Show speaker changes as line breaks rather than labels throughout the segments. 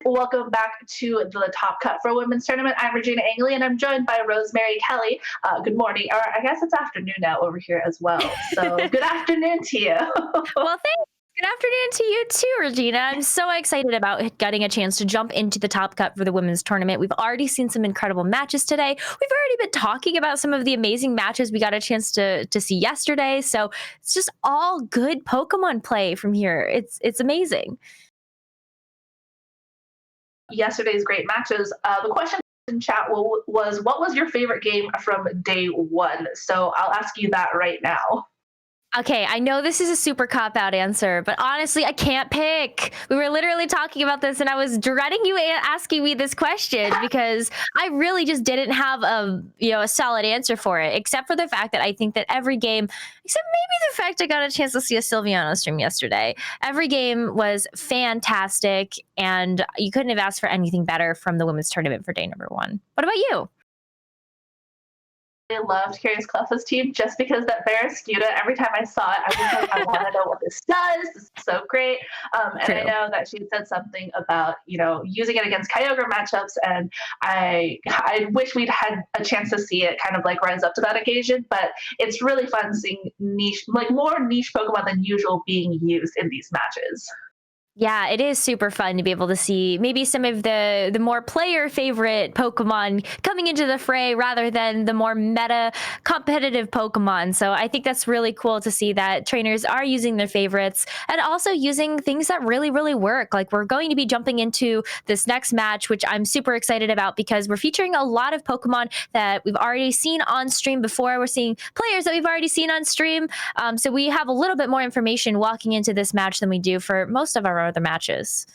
Welcome back to the Top Cut for Women's Tournament. I'm Regina Angley, and I'm joined by Rosemary Kelly. Good morning, or I guess it's afternoon now over here as well. So good afternoon to you.
Well, thanks. Good afternoon to you too, Regina. I'm so excited about getting a chance to jump into the Top Cut for the women's tournament. We've already seen some incredible matches today. We've already been talking about some of the amazing matches we got a chance to see yesterday. So it's just all good Pokemon play from here. It's amazing.
Yesterday's great matches. The question in chat was, what was your favorite game from day one? So I'll ask you that right now.
Okay, I know this is a super cop-out answer, but honestly, I can't pick. We were literally talking about this, and I was dreading you asking me this question because I really just didn't have a solid answer for it, except for the fact that I think that every game, except maybe the fact I got a chance to see a Sylviano stream yesterday, every game was fantastic, and you couldn't have asked for anything better from the women's tournament for day number one. What about you?
I loved Curious Cleffa's team just because that Barrascuda, every time I saw it, I was like, I want to know what this does. This is so great. And I
True.
know that she said something about, using it against Kyogre matchups. And I wish we'd had a chance to see it kind of like rise up to that occasion. But it's really fun seeing niche, like more niche Pokemon than usual being used in these matches.
Yeah, it is super fun to be able to see maybe some of the more player favorite Pokemon coming into the fray rather than the more meta competitive Pokemon. So I think that's really cool to see that trainers are using their favorites and also using things that really, really work. Like we're going to be jumping into this next match, which I'm super excited about because we're featuring a lot of Pokemon that we've already seen on stream before. We're seeing players that we've already seen on stream. So we have a little bit more information walking into this match than we do for most of our other matches.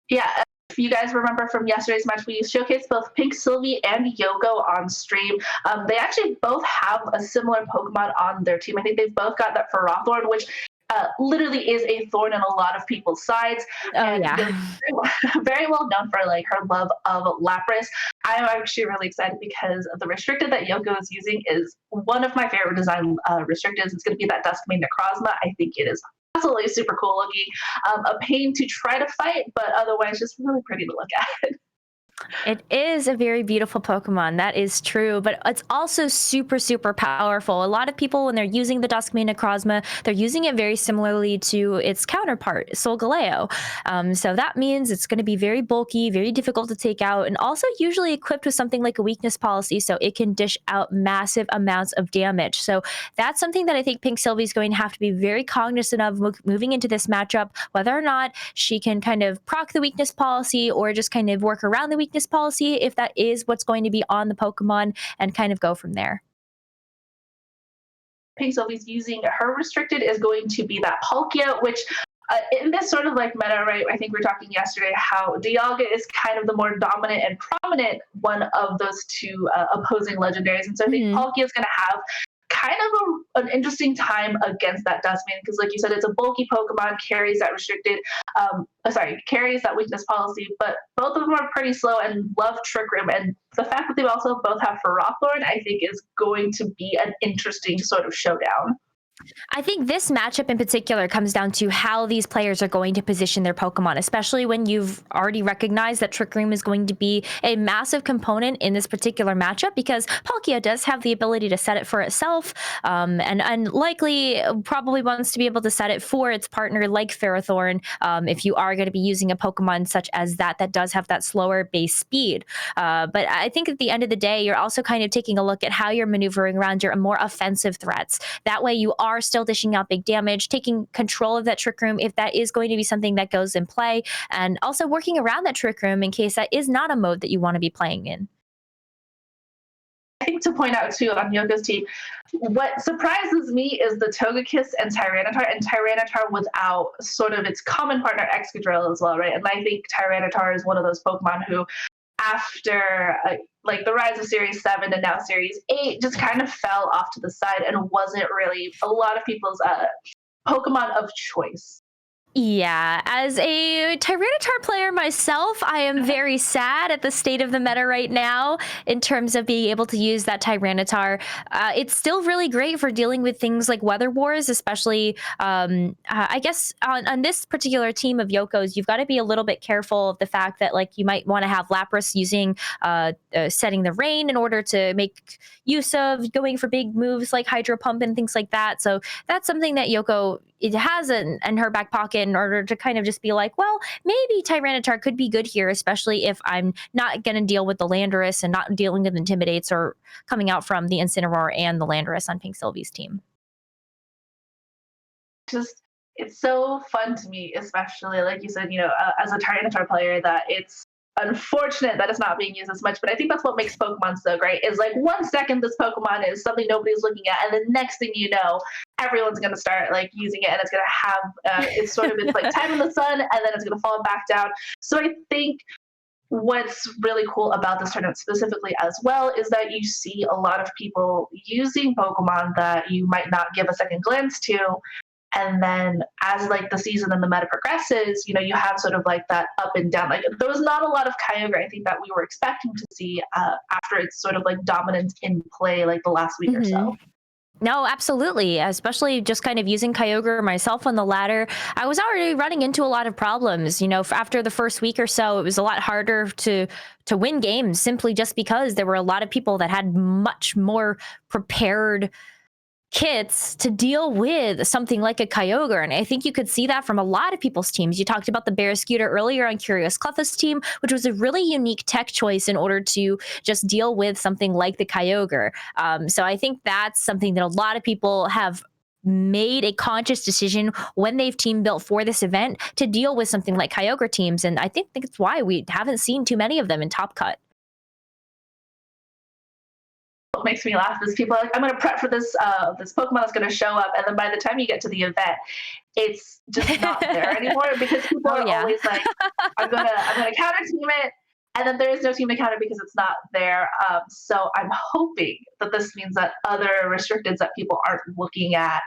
Yeah, if you guys remember from yesterday's match, we showcased both Pink Sylvie and Yoko on stream. They actually both have a similar Pokemon on their team. I think they've both got that Ferrothorn, which literally is a thorn in a lot of people's sides.
Oh,
And
yeah.
Yoko's very well known for like her love of Lapras. I'm actually really excited because the restricted that Yoko is using is one of my favorite design restricteds. It's going to be that Duskmane Necrozma. I think it is absolutely super cool looking. A pain to try to fight, but otherwise just really pretty to look at.
It is a very beautiful Pokemon. That is true, but it's also super, super powerful. A lot of people, when they're using the Duskmane Necrozma, they're using it very similarly to its counterpart, Solgaleo. So that means it's going to be very bulky, very difficult to take out, and also usually equipped with something like a weakness policy, so it can dish out massive amounts of damage. So that's something that I think Pink Sylvie is going to have to be very cognizant of moving into this matchup, whether or not she can kind of proc the weakness policy or just kind of work around the weakness policy if that is what's going to be on the Pokemon and kind of go from there.
Pink Sylvie's using her restricted is going to be that Palkia, which in this sort of like meta, right? I think we were talking yesterday how Dialga is kind of the more dominant and prominent one of those two opposing legendaries. And so I think
Mhm.
Palkia is going to have kind of an interesting time against that Dustman because, like you said, it's a bulky Pokemon, carries that restricted, carries that weakness policy, but both of them are pretty slow and love Trick Room. And the fact that they also both have Ferrothorn, I think, is going to be an interesting sort of showdown.
I think this matchup in particular comes down to how these players are going to position their Pokemon, especially when you've already recognized that Trick Room is going to be a massive component in this particular matchup because Palkia does have the ability to set it for itself and likely probably wants to be able to set it for its partner like Ferrothorn if you are going to be using a Pokemon such as that does have that slower base speed. But I think at the end of the day, you're also kind of taking a look at how you're maneuvering around your more offensive threats. That way you are still dishing out big damage, taking control of that Trick Room if that is going to be something that goes in play, and also working around that Trick Room in case that is not a mode that you want to be playing in.
I think to point out too on Yoko's team, what surprises me is the Togekiss and Tyranitar without sort of its common partner Excadrill as well, right? And I think Tyranitar is one of those Pokemon who, after like the rise of Series 7 and now Series 8, just kind of fell off to the side and wasn't really a lot of people's Pokemon of choice.
Yeah, as a Tyranitar player myself, I am very sad at the state of the meta right now in terms of being able to use that Tyranitar. It's still really great for dealing with things like weather wars, especially, I guess, on this particular team of Yoko's, you've got to be a little bit careful of the fact that, like, you might want to have Lapras using setting the rain in order to make use of going for big moves like Hydro Pump and things like that. So that's something that Yoko it has in her back pocket in order to kind of just be like, well, maybe Tyranitar could be good here, especially if I'm not going to deal with the Landorus and not dealing with Intimidates or coming out from the Incineroar and the Landorus on Pink Sylvie's team.
Just it's so fun to me, especially like you said, as a Tyranitar player, that it's unfortunate that it's not being used as much. But I think that's what makes Pokemon so great. Is like 1 second this Pokemon is something nobody's looking at, and the next thing you know, everyone's gonna start like using it, and it's gonna have it's sort of it's like time in the sun, and then it's gonna fall back down. So I think what's really cool about this tournament specifically as well is that you see a lot of people using Pokemon that you might not give a second glance to, and then as like the season and the meta progresses, you have sort of like that up and down. Like there was not a lot of Kyogre, I think, that we were expecting to see after its sort of like dominance in play like the last week or so.
No, absolutely. Especially just kind of using Kyogre myself on the ladder. I was already running into a lot of problems. After the first week or so, it was a lot harder to win games simply just because there were a lot of people that had much more prepared kits to deal with something like a Kyogre. And I think you could see that from a lot of people's teams. You talked about the Barraskewda earlier on Curious Cleffa's team, which was a really unique tech choice in order to just deal with something like the Kyogre. So I think that's something that a lot of people have made a conscious decision when they've team built for this event to deal with something like Kyogre teams. And I think that's why we haven't seen too many of them in Top Cut.
What makes me laugh is people are like, I'm going to prep for this this Pokemon that's going to show up, and then by the time you get to the event, it's just not there anymore because people are always like, I'm gonna counter team it, and then there is no team to counter because it's not there. So I'm hoping that this means that other restricteds that people aren't looking at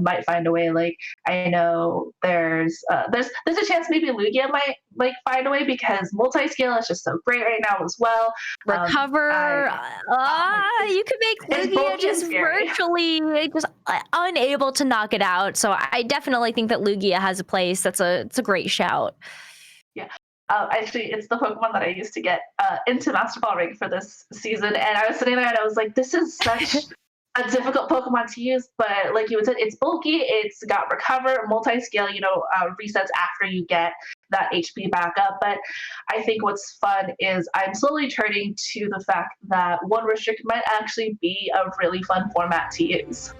might find a way. Like I know there's a chance maybe Lugia might like find a way because multi-scale is just so great right now as well.
Recover. You could make Lugia just virtually just unable to knock it out. So I definitely think that Lugia has a place. It's a great shout.
Yeah. Actually, it's the Pokemon that I used to get into Master Ball Ring for this season, and I was sitting there and I was like, this is such a difficult Pokemon to use, but like you had said, it's bulky, it's got Recover, multi-scale, resets after you get that HP back up. But I think what's fun is I'm slowly turning to the fact that one restrict might actually be a really fun format to use.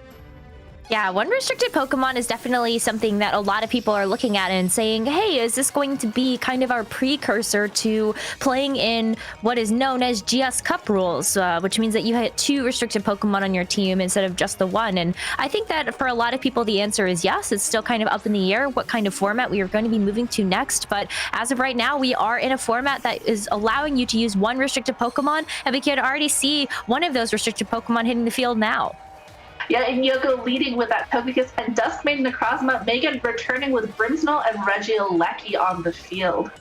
Yeah, one restricted Pokemon is definitely something that a lot of people are looking at and saying, hey, is this going to be kind of our precursor to playing in what is known as GS Cup rules, which means that you hit 2 restricted Pokemon on your team instead of just the 1. And I think that for a lot of people, the answer is yes. It's still kind of up in the air what kind of format we are going to be moving to next. But as of right now, we are in a format that is allowing you to use 1 restricted Pokemon, and we can already see one of those restricted Pokemon hitting the field now.
Yeah, and Yoko leading with that Togekiss and Duskmane Necrozma, Meghan returning with Grimmsnarl and Regieleki on the field.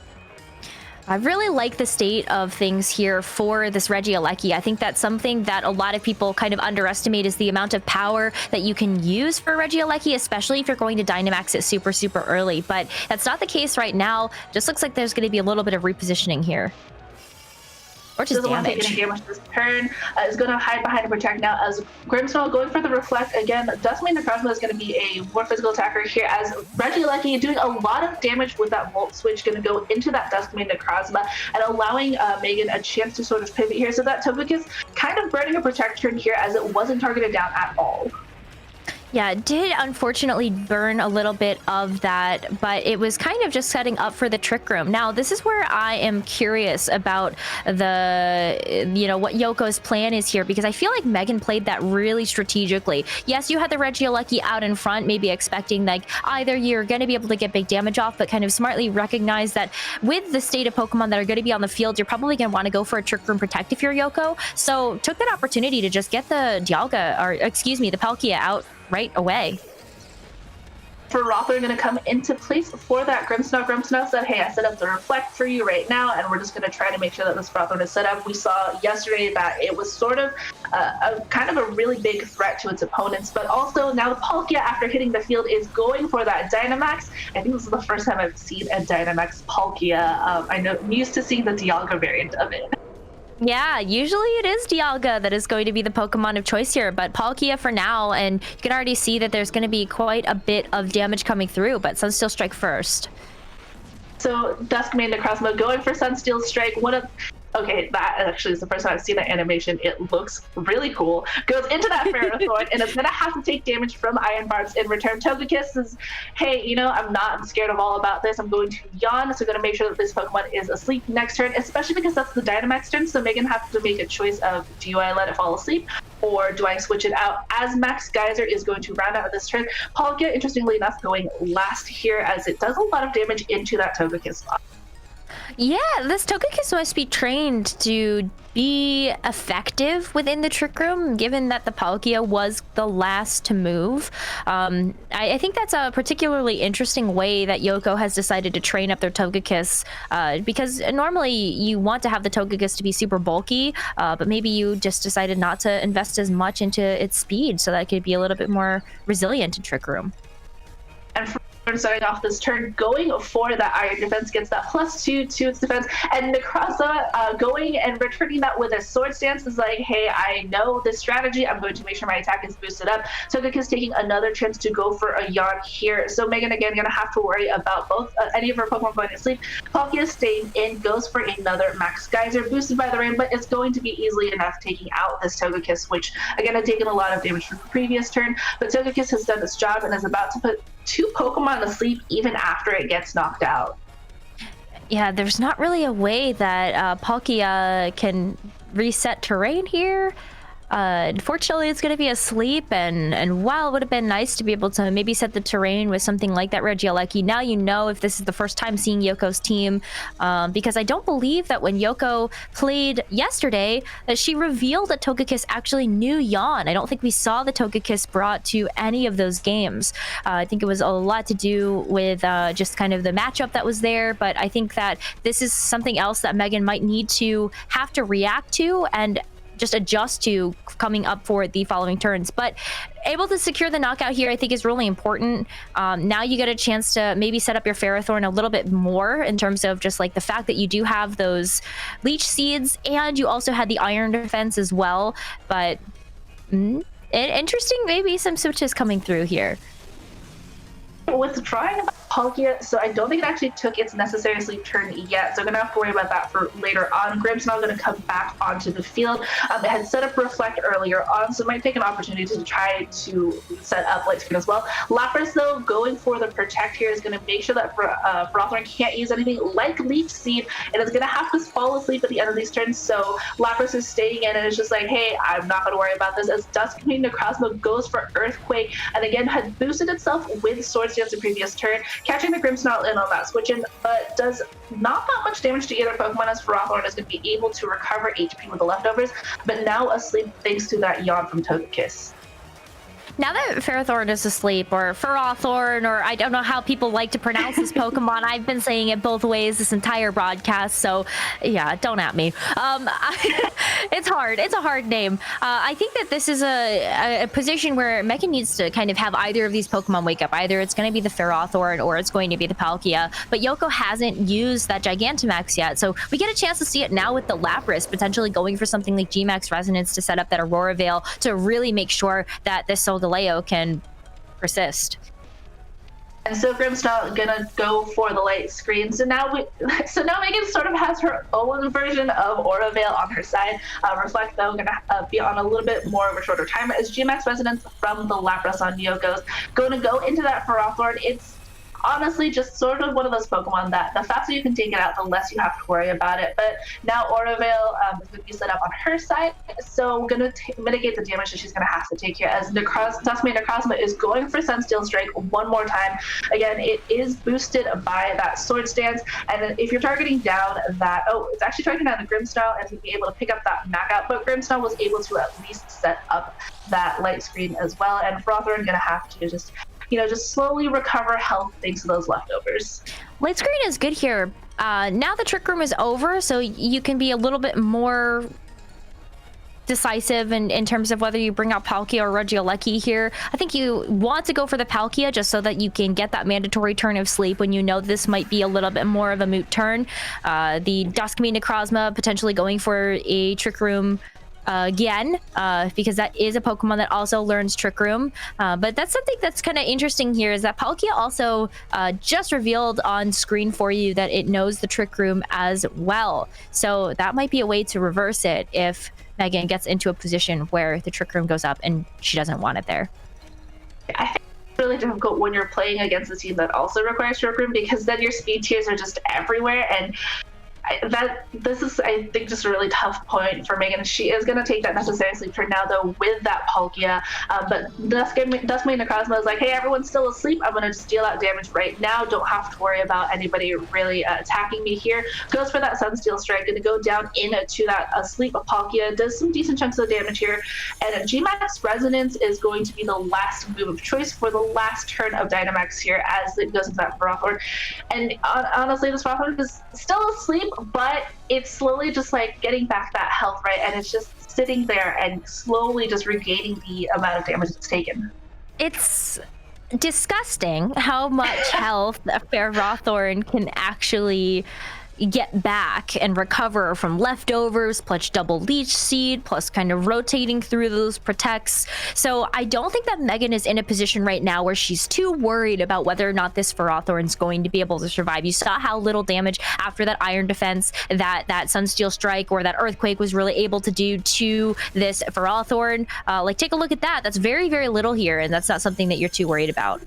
I really like the state of things here for this Regieleki. I think that's something that a lot of people kind of underestimate is the amount of power that you can use for Regieleki, especially if you're going to Dynamax it super, super early. But that's not the case right now. Just looks like there's going to be a little bit of repositioning here. Or just
doesn't want to take any damage this turn. Is going to hide behind and protect now as Grimmsnarl going for the Reflect again. Duskmane Necrozma is going to be a more physical attacker here as Regieleki doing a lot of damage with that Volt Switch, going to go into that Duskmane Necrozma and allowing Meghan a chance to sort of pivot here. So that Togekiss kind of burning a Protect turn here as it wasn't targeted down at all.
Yeah, it did unfortunately burn a little bit of that, but it was kind of just setting up for the Trick Room. Now, this is where I am curious about what Yoko's plan is here, because I feel like Meghan played that really strategically. Yes, you had the Regieleki out in front, maybe expecting like either you're going to be able to get big damage off, but kind of smartly recognize that with the state of Pokemon that are going to be on the field, you're probably going to want to go for a Trick Room Protect if you're Yoko. So took that opportunity to just get the Dialga, or excuse me, the Palkia out right away.
Ferothor going to come into place for that Grimmsnarl. Grimmsnarl said, hey, I set up the Reflect for you right now, and we're just going to try to make sure that this Ferothor is set up. We saw yesterday that it was sort of a kind of a really big threat to its opponents, but also now the Palkia, after hitting the field, is going for that Dynamax. I think this is the first time I've seen a Dynamax Palkia. I know I'm used to seeing the Dialga variant of it.
Yeah, usually it is Dialga that is going to be the Pokemon of choice here, but Palkia for now, and you can already see that there's going to be quite a bit of damage coming through, but Sunsteel Strike first.
So Duskmane Necrozma going for Sunsteel Strike. Okay, that actually is the first time I've seen that animation. It looks really cool. Goes into that Ferrothorn, and it's going to have to take damage from Iron Barbs in return. Togekiss is, hey, I'm scared of all about this. I'm going to yawn, so I'm going to make sure that this Pokemon is asleep next turn, especially because that's the Dynamax turn, so Megan has to make a choice of, do I let it fall asleep, or do I switch it out? As Max Geyser is going to round out this turn. Palkia, interestingly enough, going last here, as it does a lot of damage into that Togekiss slot.
Yeah, this Togekiss must be trained to be effective within the Trick Room, given that the Palkia was the last to move. I think that's a particularly interesting way that Yoko has decided to train up their Togekiss, because normally you want to have the Togekiss to be super bulky, but maybe you just decided not to invest as much into its speed so that it could be a little bit more resilient in Trick Room.
And starting off this turn, going for that Iron Defense, gets that +2 to its defense, and Necrozma going and returning that with a Sword Stance is like, hey, I know this strategy, I'm going to make sure my attack is boosted up. Togekiss taking another chance to go for a yawn here, so Megan again gonna have to worry about both any of her Pokemon going to sleep. Palkia staying in, goes for another Max Geyser, boosted by the rain, but it's going to be easily enough taking out this Togekiss, which again had taken a lot of damage from the previous turn, but Togekiss has done its job and is about to put 2 Pokemon to sleep even after it gets knocked out.
Yeah, there's not really a way that Palkia can reset terrain here. Unfortunately, it's going to be asleep, and while it would have been nice to be able to maybe set the terrain with something like that Regieleki, now you know if this is the first time seeing Yoko's team, because I don't believe that when Yoko played yesterday that she revealed that Togekiss actually knew Yawn. I don't think we saw the Togekiss brought to any of those games. I think it was a lot to do with just kind of the matchup that was there, but I think that this is something else that Megan might need to have to react to and just adjust to coming up for the following turns. But able to secure the knockout here, I think, is really important. Now you get a chance to maybe set up your Ferrothorn a little bit more in terms of just like the fact that you do have those Leech Seeds, and you also had the Iron Defense as well. But interesting, maybe some switches coming through here.
Withdrawing Palkia, so I don't think it actually took its necessary sleep turn yet, so I'm going to have to worry about that for later on. Grimmsnarl going to come back onto the field. It had set up Reflect earlier on, so it might take an opportunity to try to set up Light Screen as well. Lapras, though, going for the Protect here is going to make sure that Ferothorn can't use anything like Leech Seed, and is going to have to fall asleep at the end of these turns, so Lapras is staying in and is just like, hey, I'm not going to worry about this, as Duskmane Necrozma goes for Earthquake, and again had boosted itself with Sword Stance the previous turn, catching the Grimmsnarl in on that switch in, but does not that much damage to either Pokemon, as Ferothorn is going to be able to recover HP with the leftovers, but now asleep thanks to that yawn from Togekiss.
Now that Ferrothorn is asleep, or Ferothorn, or I don't know how people like to pronounce this Pokemon. I've been saying it both ways this entire broadcast, so yeah, don't at me. It's hard. It's a hard name. I think that this is a position where Megan needs to kind of have either of these Pokemon wake up. Either it's going to be the Ferothorn or it's going to be the Palkia, but Yoko hasn't used that Gigantamax yet, so we get a chance to see it now with the Lapras, potentially going for something like G-Max Resonance to set up that Aurora Veil to really make sure that this Solgaleo can persist.
And so Grimmsnarl gonna go for the Light Screen. So now Megan sort of has her own version of Aura Veil on her side. Reflect, though, gonna be on a little bit more of a shorter timer, as G-Max Resonance from the Lapras on Yoko's going to go into that Ferothorn. It's honestly just sort of one of those Pokemon that the faster you can take it out, the less you have to worry about it. But now Aura Veil is going to be set up on her side, so we're going to mitigate the damage that she's going to have to take here, as Duskmane Necrozma is going for Sunsteel Strike one more time. Again, it is boosted by that Sword Stance, and if you're targeting down that, it's actually targeting down the Grimmsnarl and to be able to pick up that knockout, but Grimmsnarl was able to at least set up that Light Screen as well, and Ferothorn going to have to just just slowly recover health thanks to those leftovers.
Light screen is good here. Now the trick room is over, so you can be a little bit more decisive in terms of whether you bring out Palkia or Regieleki here. I think you want to go for the Palkia just so that you can get that mandatory turn of sleep when you know this might be a little bit more of a moot turn. The Duskmane Necrozma potentially going for a Trick Room again, because that is a Pokemon that also learns Trick Room. But that's something that's kind of interesting here is that Palkia also just revealed on screen for you that it knows the Trick Room as well. So that might be a way to reverse it if Meghan gets into a position where the Trick Room goes up and she doesn't want it there.
I think it's really difficult when you're playing against a team that also requires Trick Room, because then your speed tiers are just everywhere, and this is, I think, just a really tough point for Meghan. She is going to take that necessary sleep turn now, though, with that Palkia. But Duskmane Necrozma is like, hey, everyone's still asleep. I'm going to just deal out damage right now. Don't have to worry about anybody really attacking me here. Goes for that Sunsteel Strike. Going to go down into that asleep. Palkia does some decent chunks of damage here. And G-Max Resonance is going to be the last move of choice for the last turn of Dynamax here as it goes into that Ferrothorn. And honestly, this Ferrothorn is still asleep, but it's slowly just like getting back that health, right? And it's just sitting there and slowly just regaining the amount of damage it's taken.
It's disgusting how much health a Ferrothorn can actually get back and recover from leftovers, plus double leech seed, plus kind of rotating through those protects. So I don't think that Meghan is in a position right now where she's too worried about whether or not this Ferrothorn is going to be able to survive. You saw how little damage after that Iron Defense that Sunsteel Strike or that Earthquake was really able to do to this Ferrothorn. Like, take a look at that. That's very, very little here, and that's not something that you're too worried about.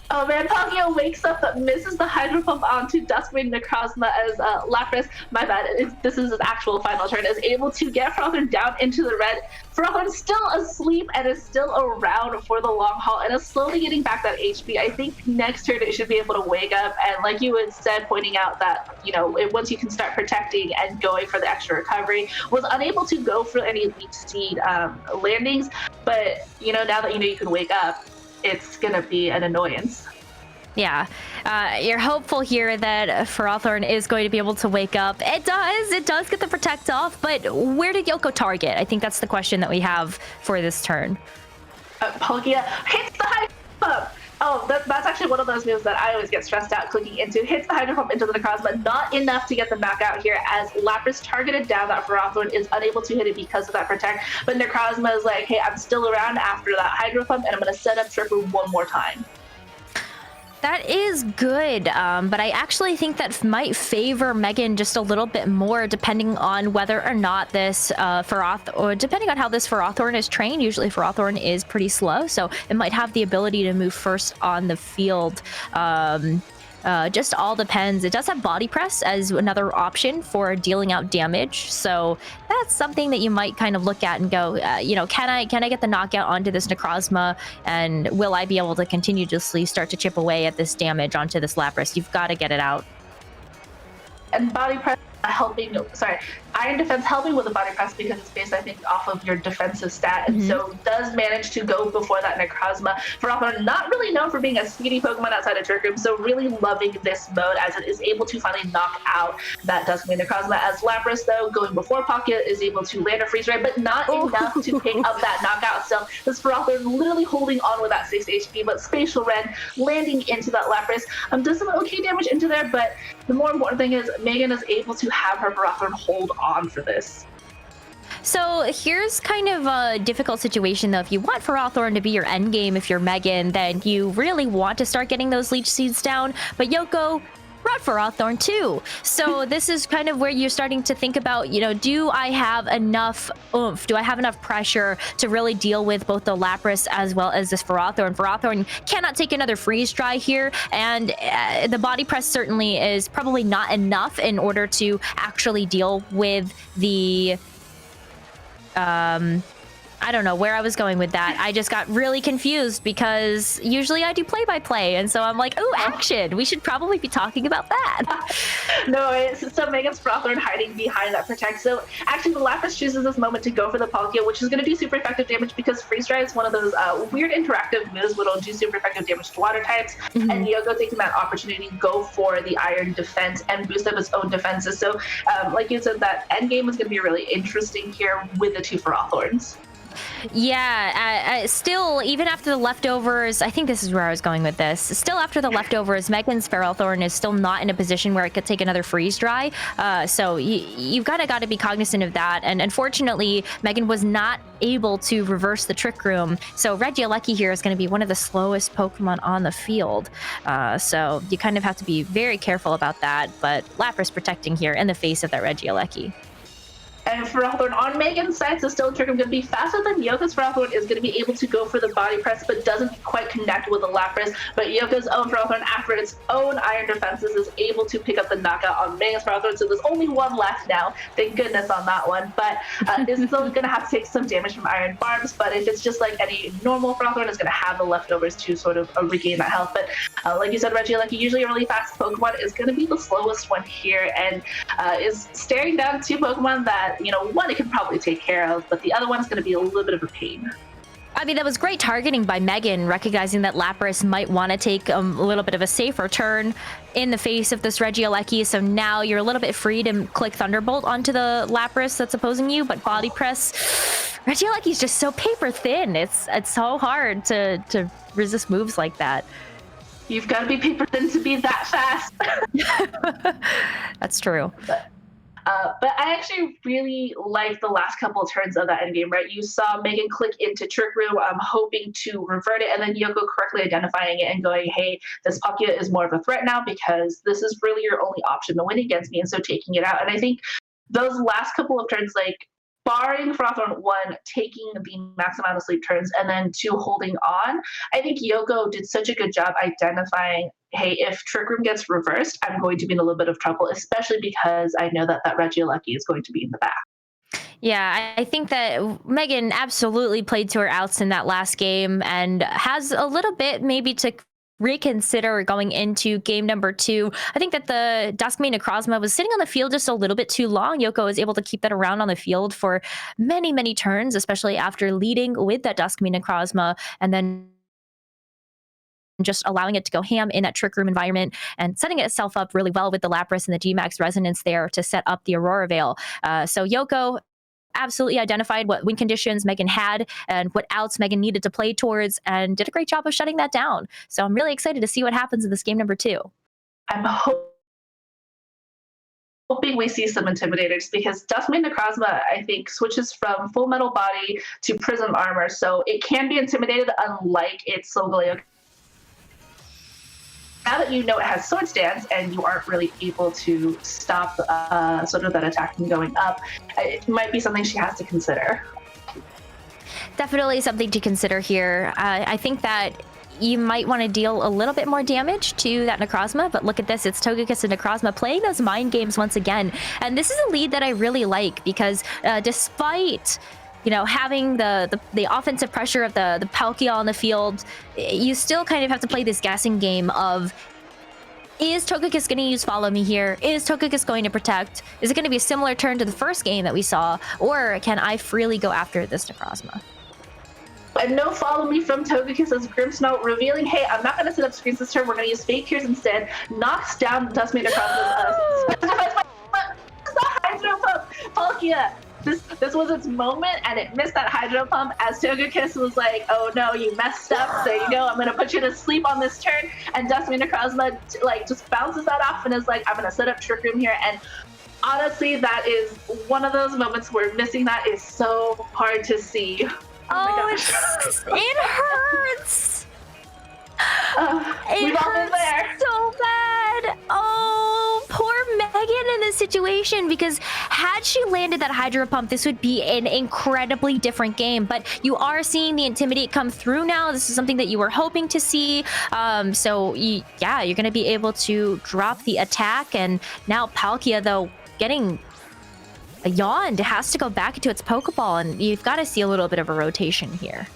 Oh man, Palkia wakes up but misses the Hydro Pump onto Duskmane Necrozma as Lapras, my bad, this is his actual final turn, is able to get Ferrothorn down into the red. Ferrothorn's still asleep and is still around for the long haul and is slowly getting back that HP. I think next turn it should be able to wake up, and like you had said, pointing out that, once you can start protecting and going for the extra recovery, was unable to go for any leech seed landings, but now that you can wake up, it's gonna be an annoyance.
Yeah, you're hopeful here that Ferrothorn is going to be able to wake up. It does get the protect off, but where did Yoko target? I think that's the question that we have for this turn.
Palkia hits the Hydro Pump. Oh, that's actually one of those moves that I always get stressed out clicking into. Hits the Hydro Pump into the Necrozma, not enough to get the knockout here, as Lapras targeted down that Ferrothorn, is unable to hit it because of that protect. But Necrozma is like, hey, I'm still around after that Hydro Pump, and I'm going to set up Trick Room one more time.
That is good, but I actually think that might favor Meghan just a little bit more, depending on whether or not this depending on how this Ferrothorn is trained. Usually Ferrothorn is pretty slow, so it might have the ability to move first on the field. Just all depends. It does have Body Press as another option for dealing out damage, so that's something that you might kind of look at and go, can I get the knockout onto this Necrozma, and will I be able to continuously start to chip away at this damage onto this Lapras? You've got to get it out.
And Body Press Iron Defense helping with the Body Press because it's based, I think, off of your defensive stat, and so does manage to go before that Necrozma. Ferrothorn, not really known for being a speedy Pokemon outside of Trick Room, so really loving this mode as it is able to finally knock out that Duskmane Necrozma. As Lapras, though, going before Palkia, is able to land a Freeze Ray, but not enough to pick up that knockout. Still, this Ferrothorn literally holding on with that 6 HP, but Spatial Rend landing into that Lapras does some okay damage into there, but the more important thing is Meghan is able to have her Ferrothorn hold on for this.
So here's kind of a difficult situation, though. If you want Ferrothorn to be your end game, if you're Meghan, then you really want to start getting those leech seeds down. But Yoko brought Ferrothorn too. So this is kind of where you're starting to think about, do I have enough oomph? Do I have enough pressure to really deal with both the Lapras as well as this Ferrothorn? Ferrothorn cannot take another freeze dry here, and the Body Press certainly is probably not enough in order to actually deal with the I don't know where I was going with that. I just got really confused because usually I do play-by-play, and so I'm like, oh, action! We should probably be talking about that.
No, so Megan's Frothorn hiding behind that protect. So actually, the Lapras chooses this moment to go for the Palkia, which is going to do super effective damage because Freeze Dry is one of those weird interactive moves that will do super effective damage to water types. And Yoko taking that opportunity to go for the Iron defense and boost up its own defenses. So, like you said, that end game is going to be really interesting here with the two Frothorns.
Yeah, still, even after the leftovers, I think this is where I was going with this. Still, after the leftovers, Megan's Feralthorn is still not in a position where it could take another freeze dry. So you've got to be cognizant of that. And unfortunately, Megan was not able to reverse the Trick Room. So Regieleki here is going to be one of the slowest Pokemon on the field. So you kind of have to be very careful about that. But Lapras protecting here in the face of that Regieleki.
And Feralthorn on Megan's side, so still Trick Room going to be faster than Yoko's. Feralthorn is going to be able to go for the body press, but doesn't quite connect with the Lapras. But Yoko's own Feralthorn, after its own Iron defenses, is able to pick up the knockout on Megan's Feralthorn. So there's only one left now. Thank goodness on that one. But is still going to have to take some damage from Iron Barbs. But if it's just like any normal Feralthorn, it's going to have the leftovers to sort of regain that health. But like you said, Regieleki, usually a really fast Pokemon, is going to be the slowest one here, and is staring down two Pokemon that, one it can probably take care of, but the other one's going to be a little bit of a pain.
I mean, that was great targeting by Megan, recognizing that Lapras might want to take a little bit of a safer turn in the face of this Regieleki. So now you're a little bit free to click Thunderbolt onto the Lapras that's opposing you, but body press, Regieleki is just so paper thin. It's so hard to resist moves like that.
You've got to be paper thin to be that fast.
That's true.
But I actually really liked the last couple of turns of that endgame, right? You saw Megan click into Trick Room, hoping to revert it, and then Yoko correctly identifying it and going, hey, this Palkia is more of a threat now because this is really your only option to win against me, and so taking it out. And I think those last couple of turns, like, barring Frothorn 1 taking the max amount of sleep turns and then 2 holding on, I think Yoko did such a good job identifying, hey, if Trick Room gets reversed, I'm going to be in a little bit of trouble, especially because I know that Regieleki is going to be in the back.
Yeah, I think that Megan absolutely played to her outs in that last game and has a little bit maybe to reconsider going into game number 2. I think that the Duskmane Necrozma was sitting on the field just a little bit too long. Yoko was able to keep that around on the field for many, many turns, especially after leading with that Duskmane Necrozma and then just allowing it to go ham in that Trick Room environment and setting itself up really well with the Lapras and the G-Max Resonance there to set up the Aurora Veil. So Yoko absolutely identified what win conditions Megan had and what outs Megan needed to play towards and did a great job of shutting that down. So I'm really excited to see what happens in this game number 2.
I'm hoping we see some Intimidators because Duskmane Necrozma, I think, switches from Full Metal Body to Prism Armor, so it can be intimidated unlike its Solgaleo. Now that you know it has Sword Stance and you aren't really able to stop sort of that attack from going up, it might be something she has to consider.
Definitely something to consider here. I think that you might want to deal a little bit more damage to that Necrozma, but look at this, it's Togekiss and Necrozma playing those mind games once again. And this is a lead that I really like because despite having the offensive pressure of the Palkia on the field, you still kind of have to play this guessing game of, is Togekiss going to use Follow Me here? Is Togekiss going to protect? Is it going to be a similar turn to the first game that we saw? Or can I freely go after this Necrozma?
And no Follow Me from Togekiss as Grimmsnarl revealing, hey, I'm not going to set up screens this turn, we're going to use Fake Tears instead, knocks down the Duskmane Necrozma's Hydro Pump! Palkia! This was its moment, and it missed that Hydro Pump as Togekiss was like, oh no, you messed up, there you go, I'm going to put you to sleep on this turn, and Duskmane Necrozma just bounces that off and is like, I'm going to set up Trick Room here, and honestly, that is one of those moments where missing that is so hard to see. Oh my gosh.
It hurts!
We've all been there.
So bad. Oh, poor Megan in this situation, because had she landed that Hydro Pump, this would be an incredibly different game. But you are seeing the Intimidate come through now. This is something that you were hoping to see. So you're going to be able to drop the attack. And now Palkia, though, getting yawned, it has to go back into its Pokeball, and you've got to see a little bit of a rotation here.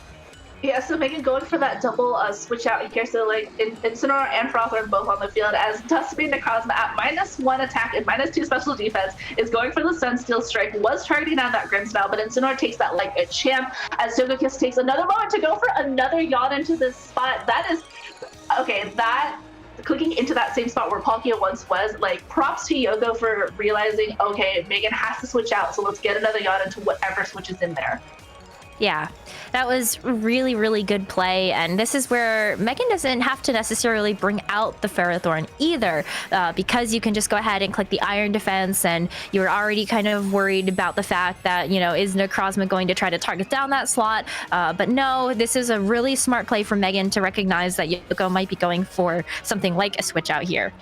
Yeah, so Megan going for that double switch out here. So like Incineroar and Frother both on the field as Dustbane Necrozma at -1 attack and -2 special defense is going for the Sunsteel Strike. Was targeting down that Grimmsnarl, but Incineroar takes that like a champ as Togekiss takes another moment to go for another yawn into this spot. That is okay. That clicking into that same spot where Palkia once was, like props to Yoko for realizing, okay, Megan has to switch out, so let's get another yawn into whatever switches in there.
Yeah, that was really, really good play. And this is where Megan doesn't have to necessarily bring out the Ferrothorn either, because you can just go ahead and click the Iron Defense, and you're already kind of worried about the fact that, you know, is Necrozma going to try to target down that slot? But no, this is a really smart play from Megan to recognize that Yoko might be going for something like a switch out here.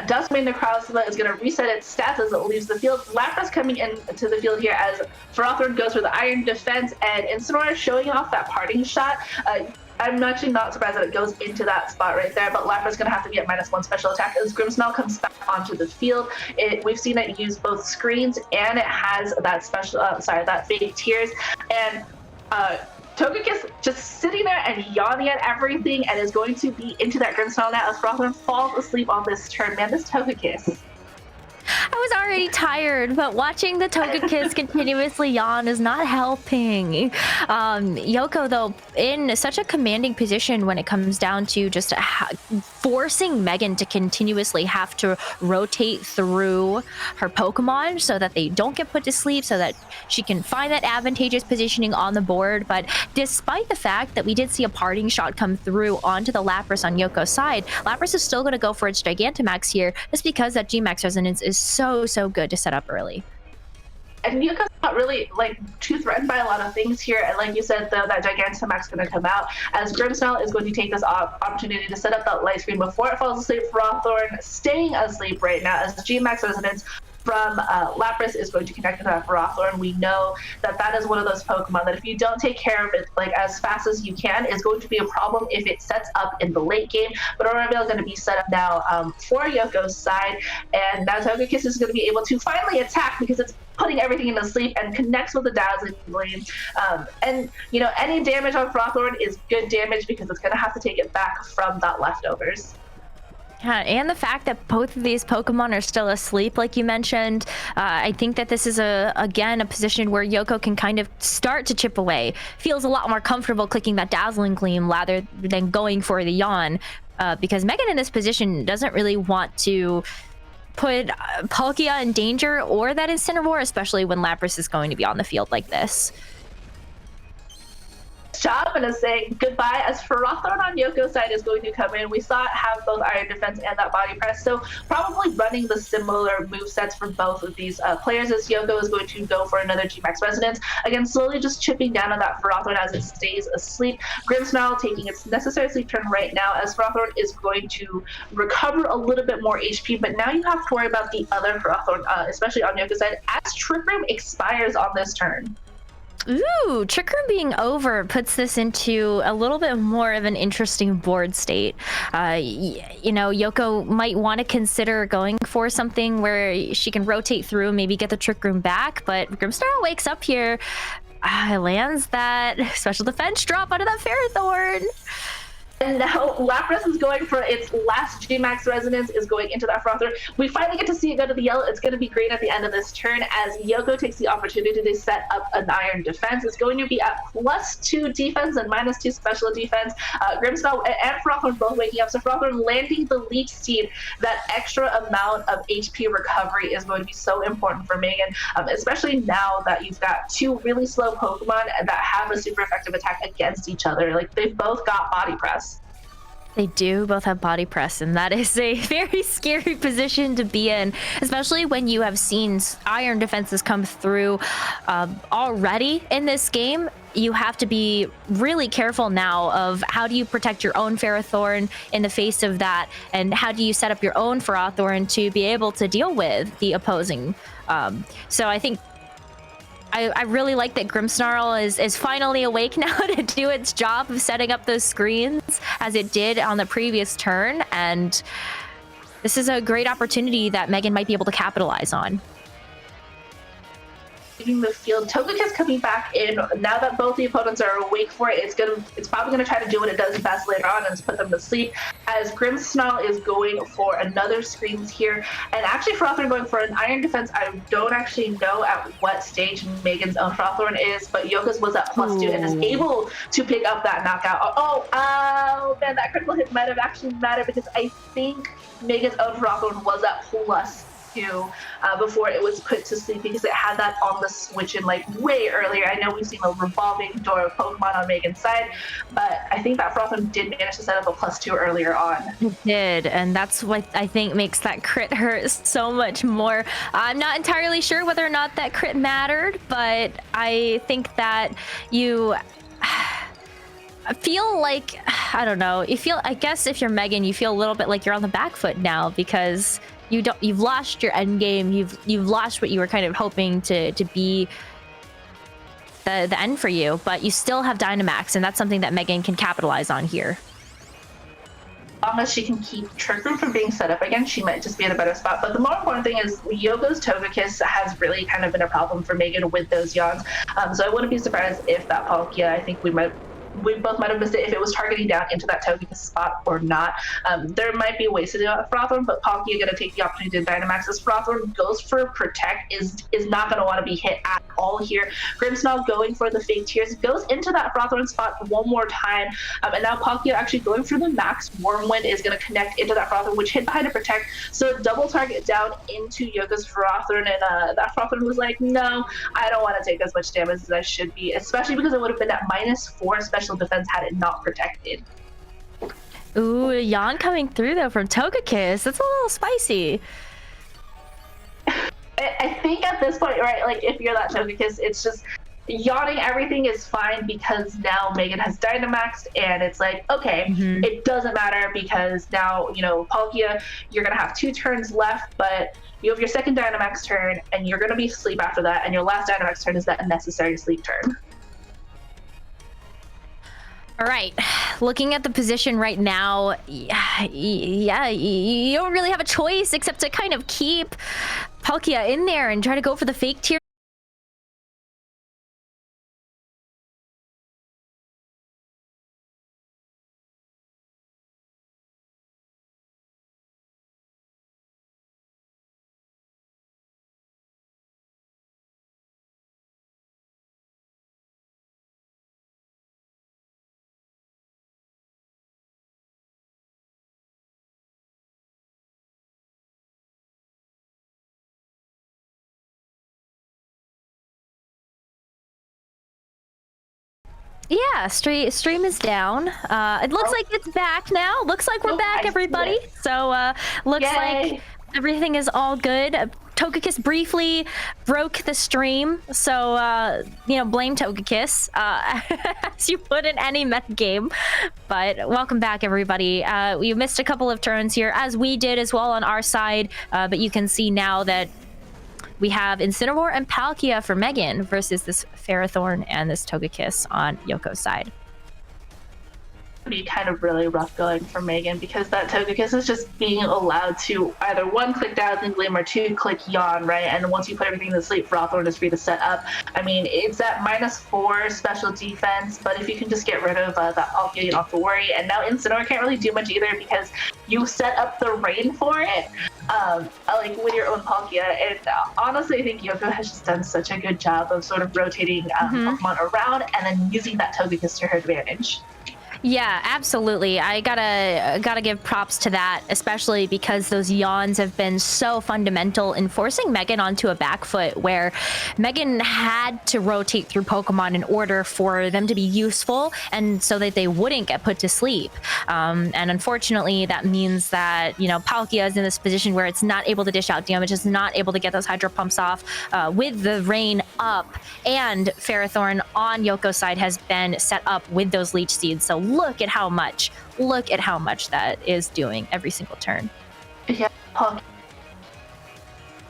Dustbane Necrozma is going to reset its stats as it leaves the field. Lapras coming into the field here as Ferrothorn goes for the Iron Defense, and Incineroar showing off that parting shot. I'm actually not surprised that it goes into that spot right there, but Lapras going to have to be at -1 special attack as Grimmsnarl comes back onto the field. We've seen it use both screens, and it has that special, that fake tears, and Togekiss just sitting there and yawning at everything and is going to be into that Grimmsnarl now as Frother falls asleep on this turn. Man, this Togekiss.
I was already tired, but watching the Togekiss continuously yawn is not helping. Yoko, though, in such a commanding position when it comes down to just forcing Megan to continuously have to rotate through her Pokemon so that they don't get put to sleep, so that she can find that advantageous positioning on the board. But despite the fact that we did see a parting shot come through onto the Lapras on Yoko's side, Lapras is still going to go for its Gigantamax here, just because that G-Max Resonance is so good to set up early.
And Yoko's not really like too threatened by a lot of things here. And like you said, though, that Gigantamax is going to come out as Grimmsnarl is going to take this opportunity to set up that light screen before it falls asleep. Frotthorn staying asleep right now as G-Max Resonance from Lapras is going to connect to that Frotthorn. We know that that is one of those Pokemon that if you don't take care of it like as fast as you can, is going to be a problem if it sets up in the late game. But Aurora is going to be set up now for Yoko's side, and now Togekiss is going to be able to finally attack because it's putting everything into sleep and connects with the Dazzling Gleam. And you know, any damage on Frotthorn is good damage because it's going to have to take it back from that leftovers.
Yeah, and the fact that both of these Pokemon are still asleep, like you mentioned, I think that this is, again, a position where Yoko can kind of start to chip away. Feels a lot more comfortable clicking that Dazzling Gleam rather than going for the Yawn, because Megan in this position doesn't really want to put Palkia in danger or that Incineroar, especially when Lapras is going to be on the field like this.
I'm going to say goodbye as Ferrothorn on Yoko's side is going to come in. We saw it have both Iron Defense and that Body Press, so probably running the similar movesets for both of these players as Yoko is going to go for another G-Max Resonance. Again, slowly just chipping down on that Ferrothorn as it stays asleep. Grimmsnarl taking its necessary sleep turn right now as Ferrothorn is going to recover a little bit more HP, but now you have to worry about the other Ferrothorn, especially on Yoko's side, as Trick Room expires on this turn.
Ooh, Trick Room being over puts this into a little bit more of an interesting board state. You know, Yoko might want to consider going for something where she can rotate through, maybe get the Trick Room back, but Grimmsnarl wakes up here, lands that special defense drop onto that Ferrothorn.
And now Lapras is going for its last G-Max Resonance, is going into that Frother. We finally get to see it go to the yellow. It's going to be green at the end of this turn as Yoko takes the opportunity to set up an Iron Defense. It's going to be at +2 defense and -2 special defense. Grimmsnarl and Frother both waking up. So Frother landing the Leech Seed, that extra amount of HP recovery is going to be so important for Megan, especially now that you've got two really slow Pokemon that have a super effective attack against each other. Like, they've both got Body Press.
They do both have Body Press, and that is a very scary position to be in, especially when you have seen Iron Defenses come through already in this game. You have to be really careful now of how do you protect your own Ferrothorn in the face of that, and how do you set up your own Ferrothorn to be able to deal with the opposing. So I think I really like that Grimmsnarl is finally awake now to do its job of setting up those screens as it did on the previous turn, and this is a great opportunity that Megan might be able to capitalize on.
leaving the field. Togekiss coming back in. Now that both the opponents are awake for it, it's probably gonna try to do what it does best later on and put them to sleep. As Grimmsnarl is going for another Screams here, and actually Frothlorn going for an Iron Defense. I don't actually know at what stage Megan's own Frothlorn is, but Yoko's was at +2 and is able to pick up that knockout. Oh man, that critical hit might have actually mattered because I think Megan's own Frothlorn was at +2 before it was put to sleep because it had that on the switch in like way earlier. I know we've seen a revolving door of Pokemon on Megan's side, but I think that Frothlorn did manage to set up a +2 earlier on.
It did, and that's what I think makes that crit hurt so much more. I'm not entirely sure whether or not that crit mattered, but I think that you feel like, I don't know, I guess if you're Megan, you feel a little bit like you're on the back foot now because you've lost your end game. You've lost what you were kind of hoping to be the end for you, but you still have Dynamax, and that's something that Megan can capitalize on here.
As long as she can keep Trick Room from being set up again, she might just be in a better spot. But the more important thing is Yoko's Togekiss has really kind of been a problem for Megan with those yawns. So I wouldn't be surprised if that Palkia, I think we both might have missed it if it was targeting down into that Togekiss spot or not. There might be ways to do it with Frothlorn, but Palkia going to take the opportunity to Dynamax. As Frothlorn goes for Protect, is not going to want to be hit at all here. Grimmsnarl going for the Fake Tears, goes into that Frothlorn spot one more time, and now Palkia actually going for the Max Wormwind is going to connect into that Frothlorn, which hid behind a Protect, so double target down into Yoko's Frothlorn, and that Frothlorn was like, no, I don't want to take as much damage as I should be, especially because it would have been at -4 special defense had it not protected.
Ooh, yawn coming through though from Togekiss. That's a little spicy.
I think at this point, right, like if you're that Togekiss, it's just yawning everything is fine because now Megan has Dynamaxed, and it's like, okay, it doesn't matter because now, you know, Palkia, you're gonna have 2 turns left, but you have your second Dynamax turn and you're gonna be asleep after that, and your last Dynamax turn is that necessary sleep turn.
All right, looking at the position right now, yeah, you don't really have a choice except to kind of keep Palkia in there and try to go for the Fake Tear. Yeah, stream is down. It looks like it's back now. Looks like we're back, everybody. So looks like everything is all good. Togekiss briefly broke the stream, so you know, blame Togekiss as you put in any meta game. But welcome back, everybody. We missed a couple of turns here, as we did as well on our side, but you can see now that we have Incineroar and Palkia for Megan versus this Ferrothorn and this Togekiss on Yoko's side.
Be kind of really rough going for Megan because that Togekiss is just being allowed to either 1 click Dazzling Gleam or 2 click Yawn, right? And once you put everything to sleep, Frothlorn is free to set up. I mean, it's at -4 special defense, but if you can just get rid of that Palkia, you don't have to worry. And now Incineroar can't really do much either because you set up the rain for it, like with your own Palkia. And honestly, I think Yoko has just done such a good job of sort of rotating Pokemon around and then using that Togekiss to her advantage.
Yeah, absolutely. I gotta give props to that, especially because those yawns have been so fundamental in forcing Megan onto a back foot where Megan had to rotate through Pokemon in order for them to be useful and so that they wouldn't get put to sleep. And unfortunately, that means that, you know, Palkia is in this position where it's not able to dish out damage, it's not able to get those Hydro Pumps off with the rain up, and Ferrothorn on Yoko's side has been set up with those Leech Seeds. So look at how much that is doing every single turn.
Yeah,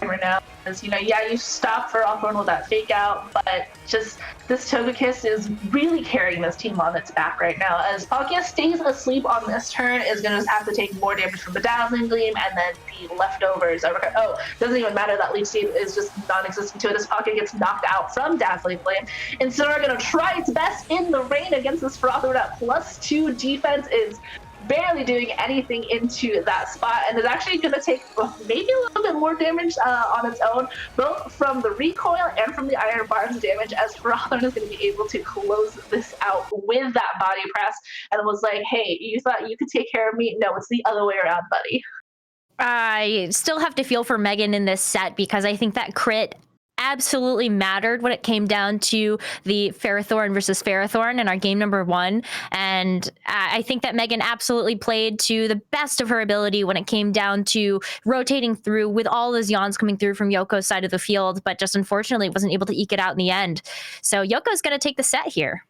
right now. Because, yeah, you stopped for Hawthorne with that fake out, but just this Togekiss is really carrying this team on its back right now. As Palkia stays asleep on this turn, is going to have to take more damage from the Dazzling Gleam, and then the leftovers are. Oh, doesn't even matter that Leech Seed is just non-existent to it. As Palkia gets knocked out from Dazzling Gleam. Incineroar going to try its best in the rain against this Ferrothorn at +2 defense is barely doing anything into that spot, and is actually going to take maybe a little bit more damage on its own, both from the recoil and from the Iron Bar's damage, as Ferrothorn is going to be able to close this out with that body press, and was like, hey, you thought you could take care of me? No, it's the other way around, buddy.
I still have to feel for Meghan in this set, because I think that crit absolutely mattered when it came down to the Ferrothorn versus Ferrothorn in our game number 1. And I think that Meghan absolutely played to the best of her ability when it came down to rotating through with all those yawns coming through from Yoko's side of the field, but just unfortunately wasn't able to eke it out in the end. So Yoko's going to take the set here.